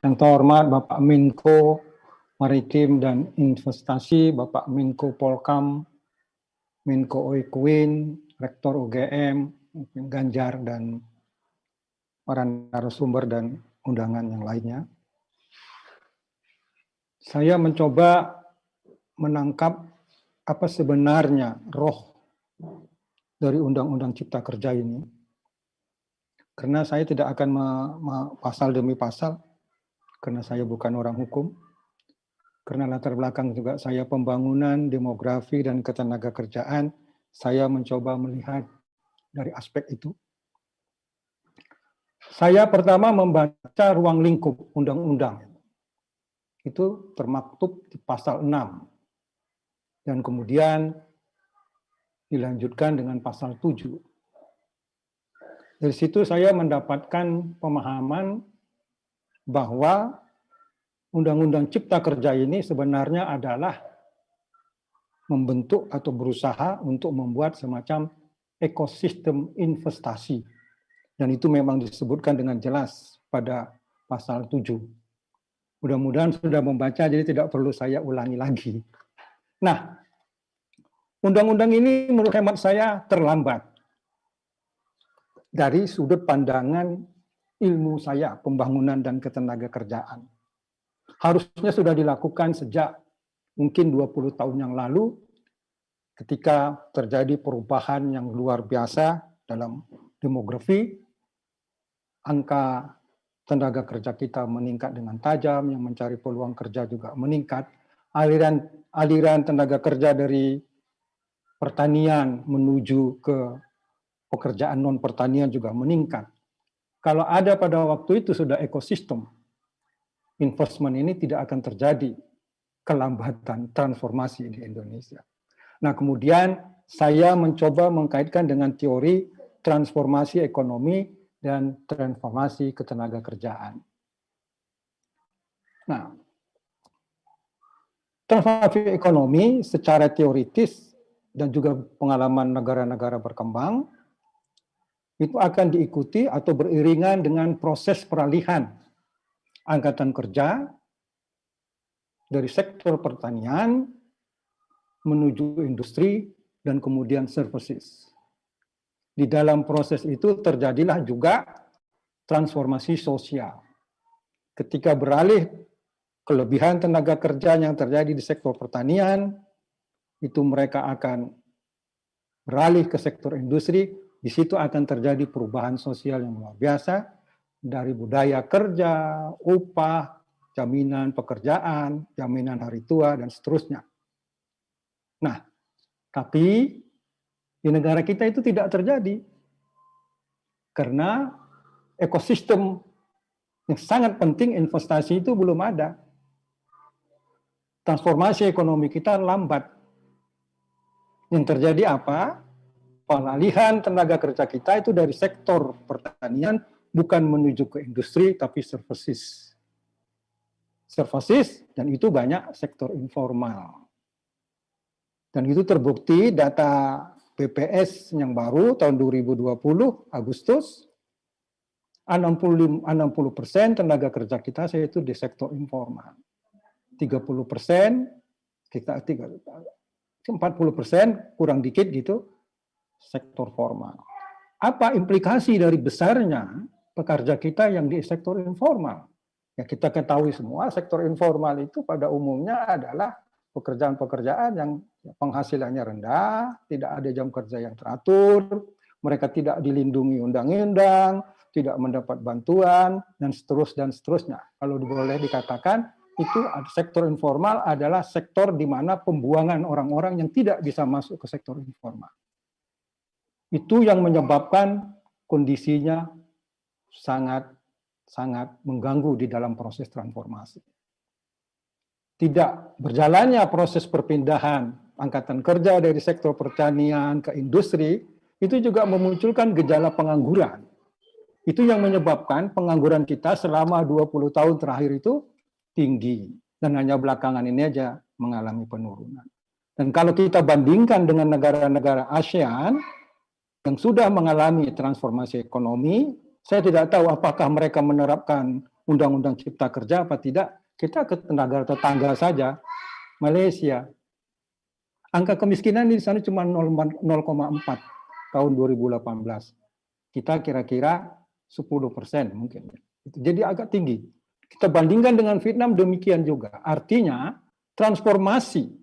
Yang terhormat Bapak Menko Maritim dan Investasi, Bapak Menko Polkam, Menko Oequin, Rektor UGM, Ganjar, dan para narasumber dan undangan yang lainnya. Saya mencoba menangkap apa sebenarnya roh dari Undang-Undang Cipta Kerja ini. Karena saya tidak akan pasal demi pasal, karena saya bukan orang hukum. Karena latar belakang juga saya pembangunan, demografi, dan ketenagakerjaan, saya mencoba melihat dari aspek itu. Saya pertama membaca ruang lingkup undang-undang. Itu termaktub di pasal 6. Dan kemudian dilanjutkan dengan pasal 7. Dari situ saya mendapatkan pemahaman bahwa Undang-Undang Cipta Kerja ini sebenarnya adalah membentuk atau berusaha untuk membuat semacam ekosistem investasi. Dan itu memang disebutkan dengan jelas pada pasal 7. Mudah-mudahan sudah membaca, jadi tidak perlu saya ulangi lagi. Nah, undang-undang ini menurut hemat saya terlambat. Dari sudut pandangan ilmu saya, pembangunan dan ketenagakerjaan. Harusnya sudah dilakukan sejak mungkin 20 tahun yang lalu, ketika terjadi perubahan yang luar biasa dalam demografi, angka tenaga kerja kita meningkat dengan tajam, yang mencari peluang kerja juga meningkat, aliran tenaga kerja dari pertanian menuju ke pekerjaan non-pertanian juga meningkat. Kalau ada pada waktu itu sudah ekosistem, investment ini tidak akan terjadi kelambatan transformasi di Indonesia. Nah, kemudian saya mencoba mengkaitkan dengan teori transformasi ekonomi dan transformasi ketenagakerjaan. Nah, transformasi ekonomi secara teoritis dan juga pengalaman negara-negara berkembang itu akan diikuti atau beriringan dengan proses peralihan angkatan kerja dari sektor pertanian menuju industri dan kemudian services. Di dalam proses itu terjadilah juga transformasi sosial. Ketika beralih kelebihan tenaga kerja yang terjadi di sektor pertanian, itu mereka akan beralih ke sektor industri, di situ akan terjadi perubahan sosial yang luar biasa, dari budaya kerja, upah, jaminan pekerjaan, jaminan hari tua, dan seterusnya. Nah, tapi di negara kita itu tidak terjadi. Karena ekosistem yang sangat penting investasi itu belum ada. Transformasi ekonomi kita lambat. Yang terjadi apa? Pengalihan tenaga kerja kita itu dari sektor pertanian bukan menuju ke industri, tapi services. Services, dan itu banyak sektor informal. Dan itu terbukti data BPS yang baru tahun 2020, Agustus, 60% tenaga kerja kita yaitu di sektor informal. 30%, 40% kurang dikit gitu, sektor formal. Apa implikasi dari besarnya pekerja kita yang di sektor informal? Ya, kita ketahui semua sektor informal itu pada umumnya adalah pekerjaan-pekerjaan yang penghasilannya rendah, tidak ada jam kerja yang teratur, mereka tidak dilindungi undang-undang, tidak mendapat bantuan, dan seterusnya. Kalau boleh dikatakan, itu sektor informal adalah sektor di mana pembuangan orang-orang yang tidak bisa masuk ke sektor informal. Itu yang menyebabkan kondisinya sangat mengganggu di dalam proses transformasi. Tidak berjalannya proses perpindahan angkatan kerja dari sektor pertanian ke industri, itu juga memunculkan gejala pengangguran. Itu yang menyebabkan pengangguran kita selama 20 tahun terakhir itu tinggi. Dan hanya belakangan ini aja mengalami penurunan. Dan kalau kita bandingkan dengan negara-negara ASEAN yang sudah mengalami transformasi ekonomi, saya tidak tahu apakah mereka menerapkan Undang-Undang Cipta Kerja apa tidak, kita ke negara tetangga saja, Malaysia. Angka kemiskinan di sana cuma 0,4 tahun 2018. Kita kira-kira 10% mungkin. Jadi agak tinggi. Kita bandingkan dengan Vietnam demikian juga. Artinya transformasi,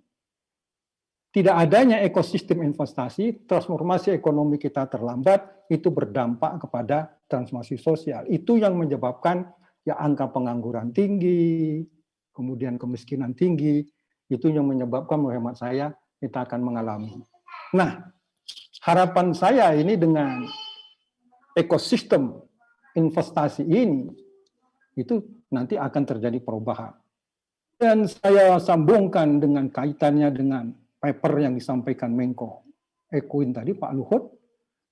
tidak adanya ekosistem investasi, transformasi ekonomi kita terlambat, itu berdampak kepada transformasi sosial. Itu yang menyebabkan ya angka pengangguran tinggi, kemudian kemiskinan tinggi, itu yang menyebabkan menurut hemat saya kita akan mengalami. Nah, harapan saya ini dengan ekosistem investasi ini, itu nanti akan terjadi perubahan. Dan saya sambungkan dengan kaitannya dengan paper yang disampaikan Menko Ekuin tadi, Pak Luhut,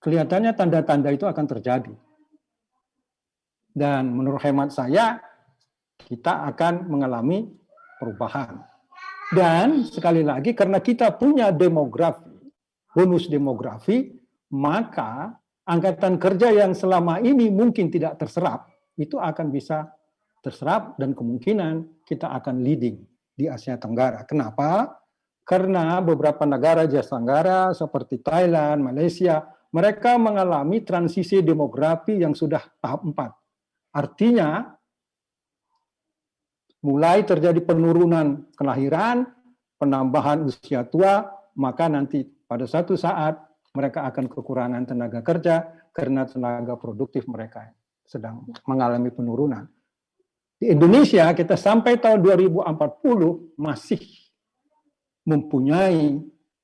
kelihatannya tanda-tanda itu akan terjadi. Dan menurut hemat saya, kita akan mengalami perubahan. Dan sekali lagi, karena kita punya demografi, bonus demografi, maka angkatan kerja yang selama ini mungkin tidak terserap, itu akan bisa terserap dan kemungkinan kita akan leading di Asia Tenggara. Kenapa? Karena beberapa negara Asia Tenggara seperti Thailand, Malaysia, mereka mengalami transisi demografi yang sudah tahap 4. Artinya, mulai terjadi penurunan kelahiran, penambahan usia tua, maka nanti pada suatu saat mereka akan kekurangan tenaga kerja karena tenaga produktif mereka sedang mengalami penurunan. Di Indonesia kita sampai tahun 2040 masih mempunyai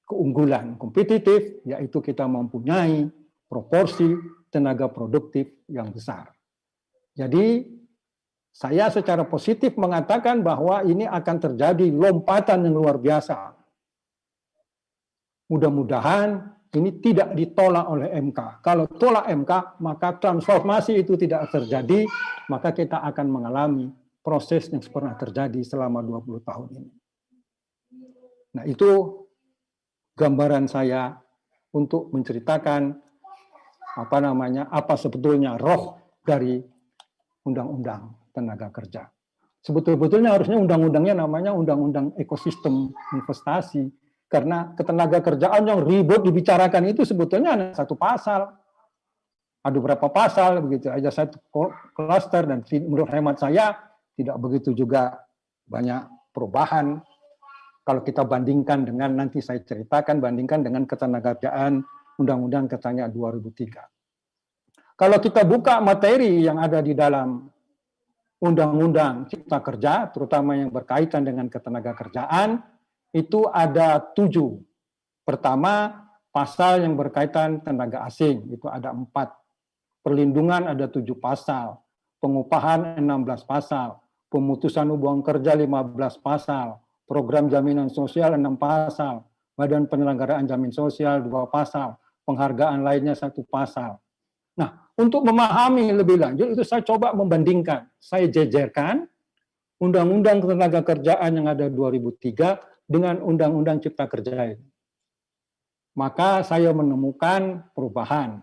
keunggulan kompetitif, yaitu kita mempunyai proporsi tenaga produktif yang besar. Jadi saya secara positif mengatakan bahwa ini akan terjadi lompatan yang luar biasa. Mudah-mudahan ini tidak ditolak oleh MK. Kalau tolak MK, maka transformasi itu tidak terjadi, maka kita akan mengalami proses yang pernah terjadi selama 20 tahun ini. Nah, itu gambaran saya untuk menceritakan apa sebetulnya roh dari Undang-Undang Tenaga Kerja. Sebetulnya harusnya undang-undangnya namanya Undang-Undang Ekosistem Investasi, karena ketenaga kerjaan yang ribut dibicarakan itu sebetulnya hanya satu pasal. Ada berapa pasal, begitu aja satu klaster, dan menurut hemat saya tidak begitu juga banyak perubahan. Kalau kita bandingkan dengan, nanti saya ceritakan, bandingkan dengan ketenagakerjaan Undang-Undang katanya 2003. Kalau kita buka materi yang ada di dalam Undang-Undang Cipta Kerja, terutama yang berkaitan dengan ketenagakerjaan, itu ada 7. Pertama, pasal yang berkaitan tenaga asing, itu ada 4. Perlindungan ada 7 pasal. Pengupahan 16 pasal. Pemutusan hubungan kerja 15 pasal. Program jaminan sosial 6 pasal. Badan Penyelenggaraan Jaminan Sosial 2 pasal. Penghargaan lainnya 1 pasal. Nah, untuk memahami lebih lanjut, itu saya coba membandingkan. Saya jejerkan Undang-Undang Ketenagakerjaan yang ada 2003 dengan Undang-Undang Cipta Kerja ini. Maka saya menemukan perubahan.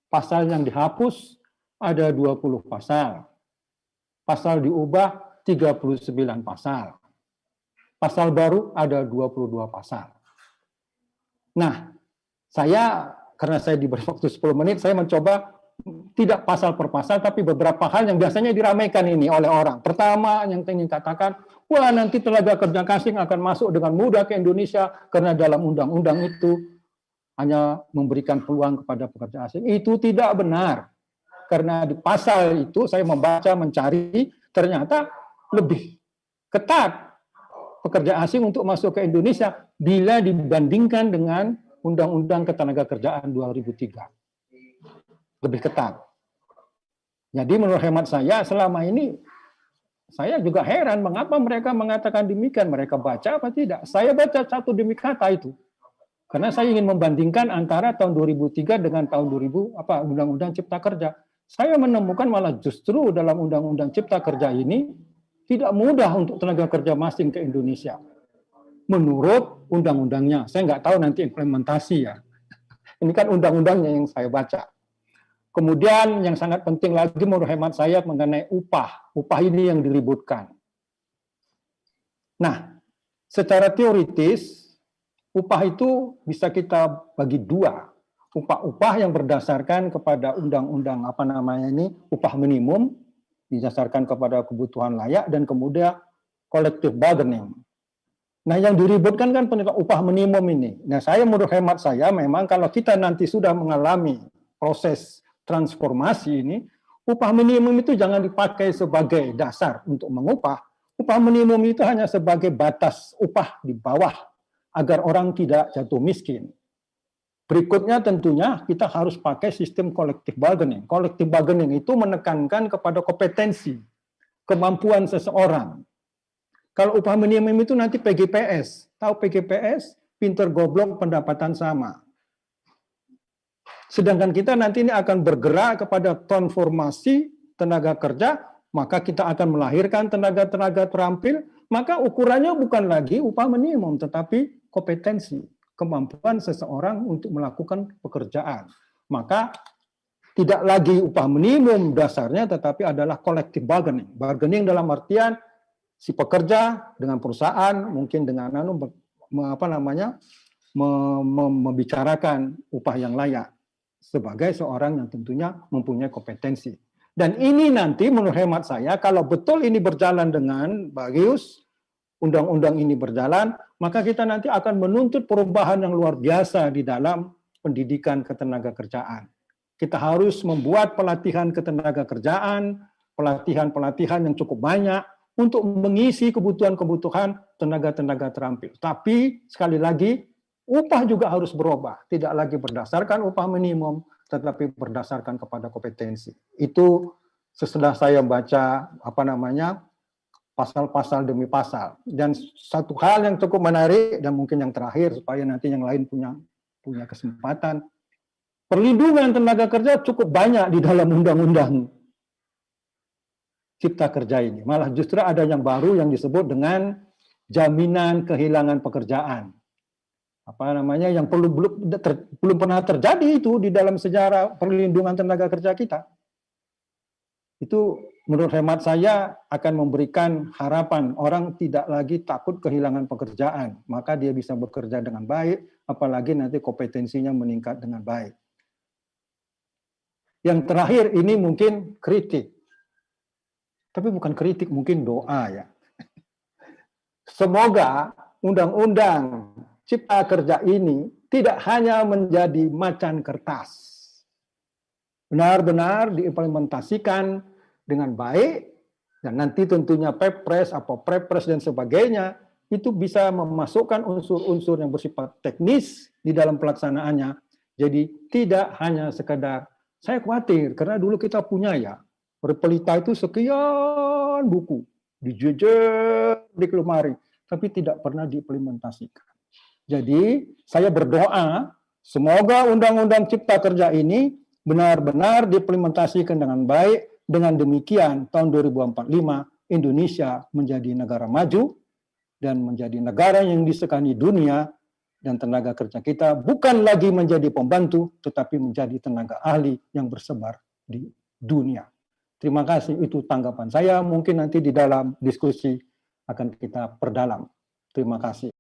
Pasal yang dihapus ada 20 pasal. Pasal diubah 39 pasal. Pasal baru ada 22 pasal. Nah, karena saya diberi waktu 10 menit, saya mencoba tidak pasal per pasal, tapi beberapa hal yang biasanya diramaikan ini oleh orang. Pertama, yang ingin katakan, wah nanti tenaga kerja asing akan masuk dengan mudah ke Indonesia, karena dalam undang-undang itu hanya memberikan peluang kepada pekerja asing. Itu tidak benar. Karena di pasal itu, saya membaca, mencari, ternyata lebih ketat pekerja asing untuk masuk ke Indonesia bila dibandingkan dengan Undang-Undang Ketenagakerjaan 2003. Lebih ketat. Jadi menurut hemat saya, selama ini saya juga heran mengapa mereka mengatakan demikian. Mereka baca apa tidak? Saya baca satu demi kata itu. Karena saya ingin membandingkan antara tahun 2003 dengan tahun 2000 Undang-Undang Cipta Kerja. Saya menemukan malah justru dalam Undang-Undang Cipta Kerja ini tidak mudah untuk tenaga kerja asing ke Indonesia. Menurut undang-undangnya, saya nggak tahu nanti implementasi ya. Ini kan undang-undangnya yang saya baca. Kemudian yang sangat penting lagi menurut hemat saya mengenai upah. Upah ini yang diributkan. Nah, secara teoritis, upah itu bisa kita bagi dua. Upah-upah yang berdasarkan kepada undang-undang upah minimum, didasarkan kepada kebutuhan layak, dan kemudian collective bargaining. Nah, yang diributkan kan upah minimum ini. Nah, menurut hemat saya memang kalau kita nanti sudah mengalami proses transformasi ini, upah minimum itu jangan dipakai sebagai dasar untuk mengupah. Upah minimum itu hanya sebagai batas upah di bawah agar orang tidak jatuh miskin. Berikutnya tentunya kita harus pakai sistem collective bargaining. Collective bargaining itu menekankan kepada kompetensi, kemampuan seseorang. Kalau upah minimum itu nanti PGPS. Tahu PGPS? Pinter goblok pendapatan sama. Sedangkan kita nanti ini akan bergerak kepada transformasi tenaga kerja, maka kita akan melahirkan tenaga-tenaga terampil, maka ukurannya bukan lagi upah minimum, tetapi kompetensi, kemampuan seseorang untuk melakukan pekerjaan. Maka tidak lagi upah minimum dasarnya, tetapi adalah collective bargaining. Bargaining dalam artian si pekerja dengan perusahaan, mungkin dengan membicarakan upah yang layak sebagai seorang yang tentunya mempunyai kompetensi. Dan ini nanti menurut hemat saya, kalau betul ini berjalan dengan bagus, undang-undang ini berjalan, maka kita nanti akan menuntut perubahan yang luar biasa di dalam pendidikan ketenaga kerjaan. Kita harus membuat pelatihan ketenaga kerjaan, pelatihan-pelatihan yang cukup banyak untuk mengisi kebutuhan-kebutuhan tenaga-tenaga terampil. Tapi sekali lagi, upah juga harus berubah, tidak lagi berdasarkan upah minimum, tetapi berdasarkan kepada kompetensi. Itu sesudah saya baca pasal-pasal demi pasal. Dan satu hal yang cukup menarik dan mungkin yang terakhir supaya nanti yang lain punya kesempatan, perlindungan tenaga kerja cukup banyak di dalam undang-undang Cipta Kerja ini. Malah justru ada yang baru yang disebut dengan jaminan kehilangan pekerjaan. Yang belum pernah terjadi itu di dalam sejarah perlindungan tenaga kerja kita. Itu menurut hemat saya akan memberikan harapan orang tidak lagi takut kehilangan pekerjaan, maka dia bisa bekerja dengan baik, apalagi nanti kompetensinya meningkat dengan baik. Yang terakhir ini mungkin kritik. Tapi bukan kritik, mungkin doa ya. Semoga undang-undang Cipta Kerja ini tidak hanya menjadi macan kertas. Benar-benar diimplementasikan dengan baik, dan nanti tentunya Perpres, Prepres dan sebagainya, itu bisa memasukkan unsur-unsur yang bersifat teknis di dalam pelaksanaannya. Jadi tidak hanya sekedar, saya khawatir, karena dulu kita punya ya, Repelita itu sekian buku, dijejer di lemari, tapi tidak pernah diimplementasikan. Jadi saya berdoa semoga Undang-Undang Cipta Kerja ini benar-benar diimplementasikan dengan baik. Dengan demikian tahun 2045 Indonesia menjadi negara maju dan menjadi negara yang disegani dunia, dan tenaga kerja kita bukan lagi menjadi pembantu tetapi menjadi tenaga ahli yang bersebar di dunia. Terima kasih, itu tanggapan saya. Mungkin nanti di dalam diskusi akan kita perdalam. Terima kasih.